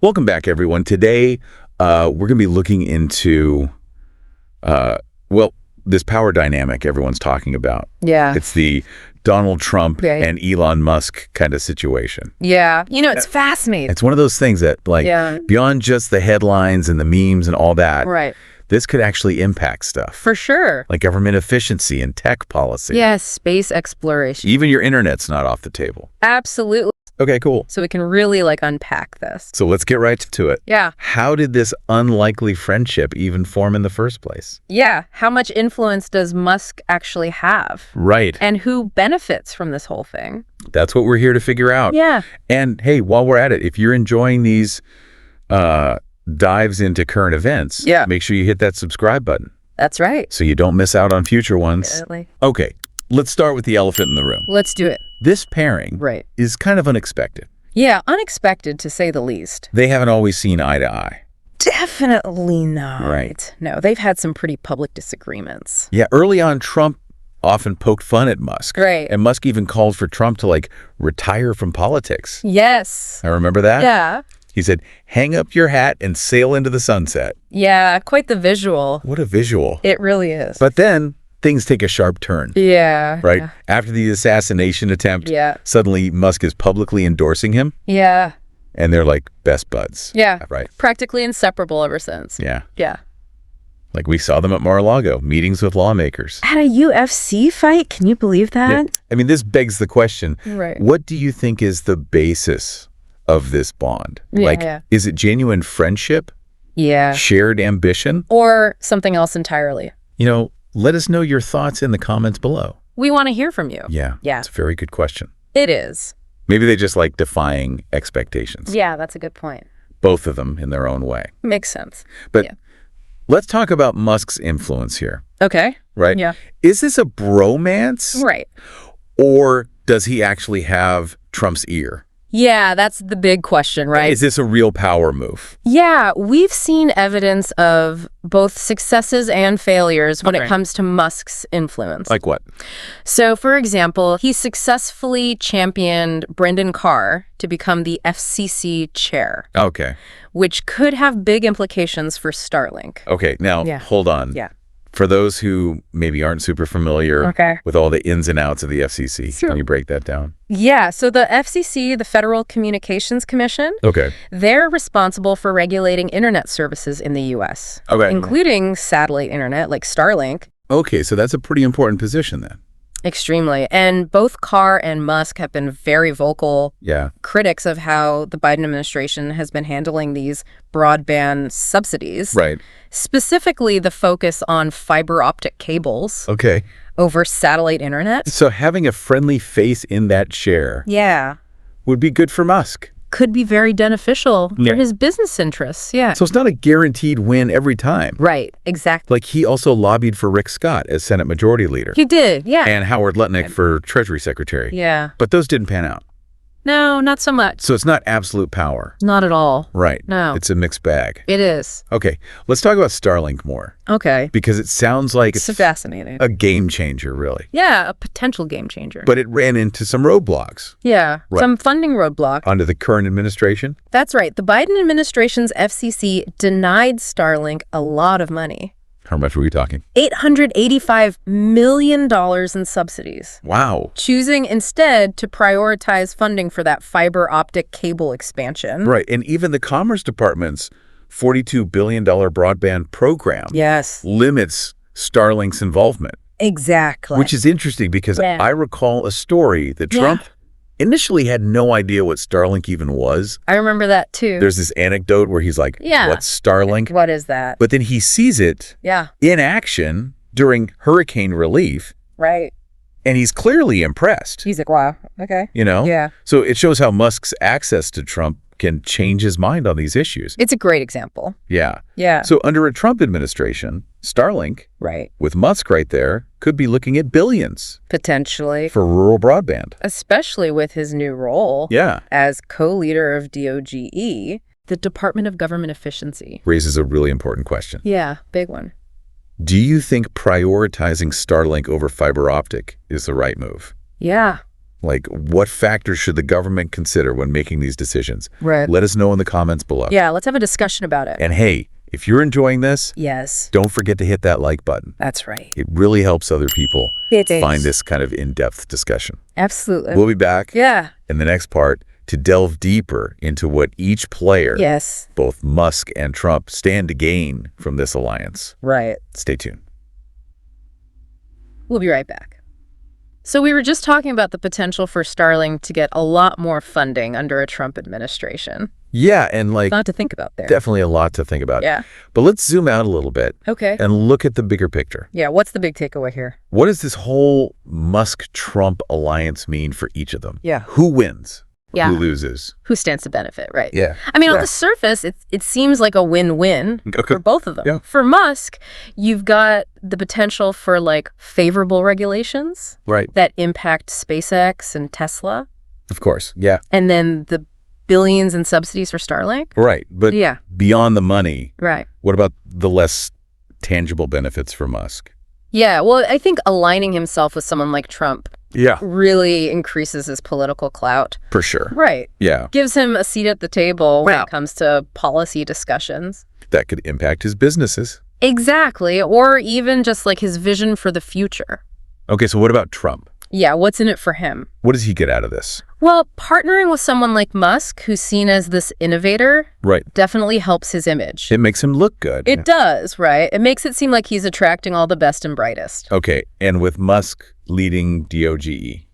Welcome back, everyone. Today, we're going to be looking into, this power dynamic everyone's talking about. Yeah. It's the Donald Trump Right. and Elon Musk kind of situation. Yeah. It's fascinating. It's one of those things that, beyond just the headlines and the memes and all that, Right. this could actually impact stuff. For sure. Like government efficiency and tech policy. Yes, space exploration. Even your internet's not off the table. Absolutely. Okay, cool. So we can really unpack this. So let's get right to it. Yeah. How did this unlikely friendship even form in the first place? Yeah. How much influence does Musk actually have? Right. And who benefits from this whole thing? That's what we're here to figure out. Yeah. And hey, while we're at it, if you're enjoying these dives into current events, make sure you hit that subscribe button. That's right. So you don't miss out on future ones. Definitely. Okay, let's start with the elephant in the room. Let's do it. This pairing is kind of unexpected. Yeah, unexpected to say the least. They haven't always seen eye to eye. Definitely not. Right. No, they've had some pretty public disagreements. Yeah, early on, Trump often poked fun at Musk. Right. And Musk even called for Trump to retire from politics. Yes. I remember that. Yeah. He said, hang up your hat and sail into the sunset. Yeah, quite the visual. What a visual. It really is. But then things take a sharp turn. Yeah. Right? Yeah. After the assassination attempt, Yeah. suddenly Musk is publicly endorsing him. Yeah. And they're like best buds. Yeah. Right. Practically inseparable ever since. Yeah. Yeah. Like we saw them at Mar-a-Lago, meetings with lawmakers. At a UFC fight? Can you believe that? Yeah. I mean, this begs the question, Right. what do you think is the basis of this bond? Yeah. Is it genuine friendship? Yeah. Shared ambition? Or something else entirely? Let us know your thoughts in the comments below. We want to hear from you. Yeah. Yeah. It's a very good question. It is. Maybe they just like defying expectations. Yeah, that's a good point. Both of them in their own way. Makes sense. But yeah. Let's talk about Musk's influence here. Okay. Right? Yeah. Is this a bromance? Right. Or does he actually have Trump's ear? Yeah, that's the big question, right? Is this a real power move? Yeah, we've seen evidence of both successes and failures when it comes to Musk's influence. Like what? So, for example, he successfully championed Brendan Carr to become the FCC chair. Okay. Which could have big implications for Starlink. Okay, now hold on. Yeah. For those who maybe aren't super familiar with all the ins and outs of the FCC, can you break that down? Yeah, so the FCC, the Federal Communications Commission, they're responsible for regulating internet services in the U.S., including satellite internet like Starlink. Okay, so that's a pretty important position then. Extremely. And both Carr and Musk have been very vocal critics of how the Biden administration has been handling these broadband subsidies. Right. Specifically, the focus on fiber optic cables over satellite internet. So having a friendly face in that chair would be good for Musk. Could be very beneficial for his business interests. Yeah. So it's not a guaranteed win every time. Right. Exactly. Like he also lobbied for Rick Scott as Senate Majority Leader. He did. Yeah. And Howard Lutnick for Treasury Secretary. Yeah. But those didn't pan out. No, not so much. So it's not absolute power. Not at all. Right. No. It's a mixed bag. It is. Okay. Let's talk about Starlink more. Okay. Because it sounds like it's fascinating. A game changer, really. Yeah, a potential game changer. But it ran into some roadblocks. Yeah, some funding roadblocks. Under the current administration? That's right. The Biden administration's FCC denied Starlink a lot of money. How much were we talking? $885 million in subsidies. Wow. Choosing instead to prioritize funding for that fiber optic cable expansion. Right. And even the Commerce Department's $42 billion broadband program limits Starlink's involvement. Exactly. Which is interesting because I recall a story that Trump initially had no idea what Starlink even was. I remember that too. There's this anecdote where he's like, what's Starlink? What is that? But then he sees it in action during hurricane relief. Right. And he's clearly impressed. He's like, wow, okay. Yeah. So it shows how Musk's access to Trump can change his mind on these issues. It's a great example. Yeah. Yeah. So under a Trump administration, Starlink, with Musk right there, could be looking at billions. Potentially. For rural broadband. Especially with his new role as co-leader of DOGE, the Department of Government Efficiency. Raises a really important question. Yeah, big one. Do you think prioritizing Starlink over fiber optic is the right move? Yeah. Like, what factors should the government consider when making these decisions? Right. Let us know in the comments below. Yeah, let's have a discussion about it. And hey, if you're enjoying this, yes, don't forget to hit that like button. That's right. It really helps other people find this kind of in-depth discussion. Absolutely. We'll be back in the next part to delve deeper into what each player, both Musk and Trump, stand to gain from this alliance. Right. Stay tuned. We'll be right back. So we were just talking about the potential for Starlink to get a lot more funding under a Trump administration. Yeah, and like... Not to think about there. Definitely a lot to think about. Yeah. But let's zoom out a little bit. Okay. And look at the bigger picture. Yeah, what's the big takeaway here? What does this whole Musk-Trump alliance mean for each of them? Yeah. Who wins? Yeah. Who loses? Who stands to benefit, right? Yeah. I mean, on the surface, it seems like a win-win for both of them. Yeah. For Musk, you've got the potential for, like, favorable regulations that impact SpaceX and Tesla. Of course, yeah. And then the billions in subsidies for Starlink. Right, but beyond the money, what about the less tangible benefits for Musk? Yeah, well, I think aligning himself with someone like Trump really increases his political clout. For sure. Right. Yeah. Gives him a seat at the table when it comes to policy discussions. That could impact his businesses. Exactly. Or even just like his vision for the future. Okay, so what about Trump? Yeah, what's in it for him? What does he get out of this? Well, partnering with someone like Musk, who's seen as this innovator, definitely helps his image. It makes him look good. It does, right? It makes it seem like he's attracting all the best and brightest. Okay, and with Musk leading DOGE.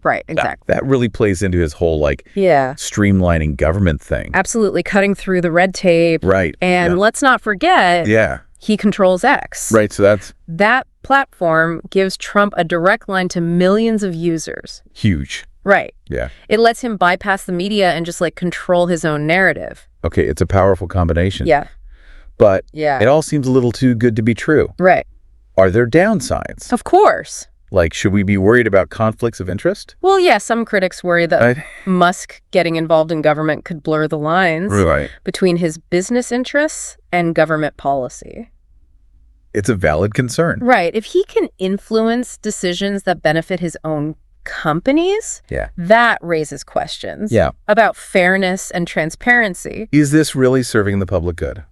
Right, exactly. That really plays into his whole, like, streamlining government thing. Absolutely, cutting through the red tape. Right. And let's not forget, he controls X. Right, so that platform gives Trump a direct line to millions of users. Huge. Right. Yeah. It lets him bypass the media and just, like, control his own narrative. Okay, it's a powerful combination. Yeah. But it all seems a little too good to be true. Right. Are there downsides? Of course. Like, should we be worried about conflicts of interest? Well, yeah, some critics worry that Musk getting involved in government could blur the lines between his business interests and government policy. It's a valid concern. Right. If he can influence decisions that benefit his own companies, that raises questions about fairness and transparency. Is this really serving the public good?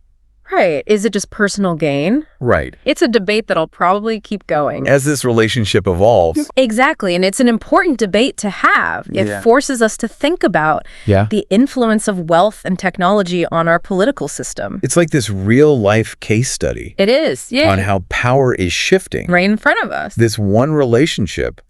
Right. Is it just personal gain? Right. It's a debate that'll probably keep going. As this relationship evolves. Exactly. And it's an important debate to have. It forces us to think about the influence of wealth and technology on our political system. It's like this real-life case study. It is, on how power is shifting. Right in front of us. This one relationship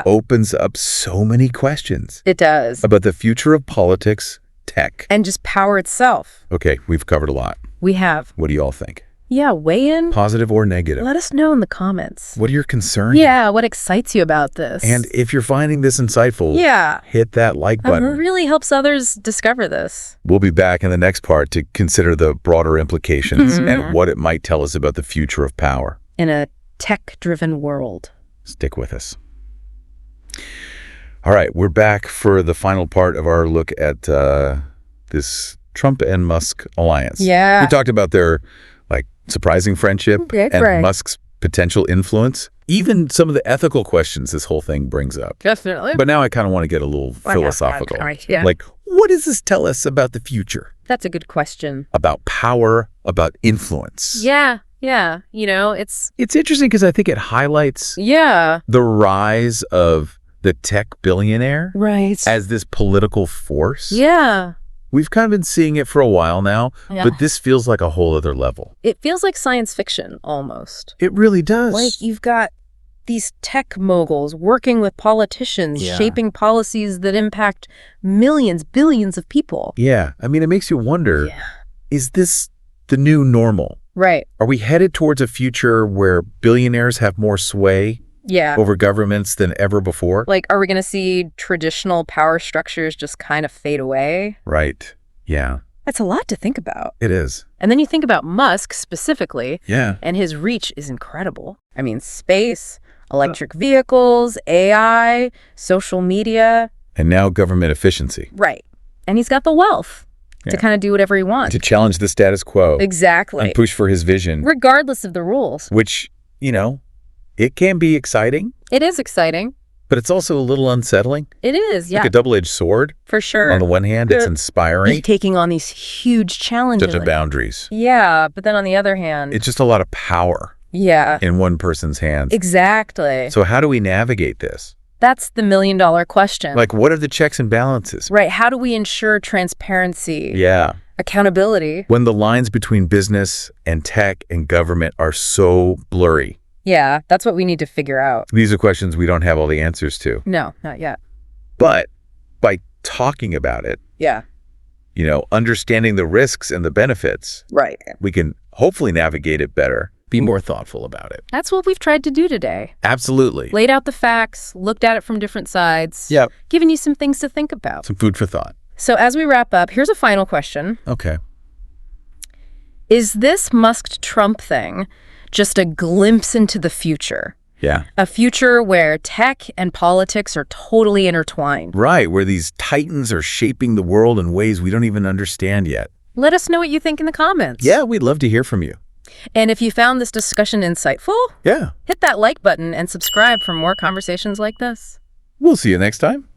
opens up so many questions. It does. About the future of politics, tech. And just power itself. Okay, we've covered a lot. We have. What do you all think? Yeah, weigh in. Positive or negative? Let us know in the comments. What are your concerns? Yeah, what excites you about this? And if you're finding this insightful, hit that like button. It really helps others discover this. We'll be back in the next part to consider the broader implications and what it might tell us about the future of power. In a tech-driven world. Stick with us. All right, we're back for the final part of our look at this Trump and Musk alliance. Yeah. We talked about their, like, surprising friendship and Musk's potential influence. Even some of the ethical questions this whole thing brings up. Definitely. But now I kind of want to get a little philosophical. Yeah. Like, what does this tell us about the future? That's a good question. About power, about influence. Yeah. Yeah. You know, it's interesting because I think it highlights the rise of the tech billionaire as this political force. Yeah. We've kind of been seeing it for a while now, but this feels like a whole other level. It feels like science fiction, almost. It really does. Like, you've got these tech moguls working with politicians, shaping policies that impact millions, billions of people. Yeah. I mean, it makes you wonder, is this the new normal? Right. Are we headed towards a future where billionaires have more sway over governments than ever before? Like, are we going to see traditional power structures just kind of fade away? Right. Yeah. That's a lot to think about. It is. And then you think about Musk specifically. Yeah. And his reach is incredible. I mean, space, electric vehicles, AI, social media. And now government efficiency. Right. And he's got the wealth to kind of do whatever he wants. To challenge the status quo. Exactly. And push for his vision. Regardless of the rules. Which, you know, it can be exciting. It is exciting. But it's also a little unsettling. It is, yeah. Like a double-edged sword. For sure. On the one hand, it's inspiring. Taking on these huge challenges. Such boundaries. Yeah, but then on the other hand... It's just a lot of power. Yeah. In one person's hands. Exactly. So how do we navigate this? That's the million-dollar question. Like, what are the checks and balances? Right. How do we ensure transparency? Yeah. Accountability? When the lines between business and tech and government are so blurry. Yeah, that's what we need to figure out. These are questions we don't have all the answers to. No, not yet. But by talking about it, understanding the risks and the benefits, right, we can hopefully navigate it better. Be more thoughtful about it. That's what we've tried to do today. Absolutely. Laid out the facts, looked at it from different sides. Yep. Given you some things to think about. Some food for thought. So as we wrap up, here's a final question. Okay. Is this Musk-Trump thing just a glimpse into the future? Yeah. A future where tech and politics are totally intertwined. Right, where these titans are shaping the world in ways we don't even understand yet. Let us know what you think in the comments. Yeah, we'd love to hear from you. And if you found this discussion insightful, hit that like button and subscribe for more conversations like this. We'll see you next time.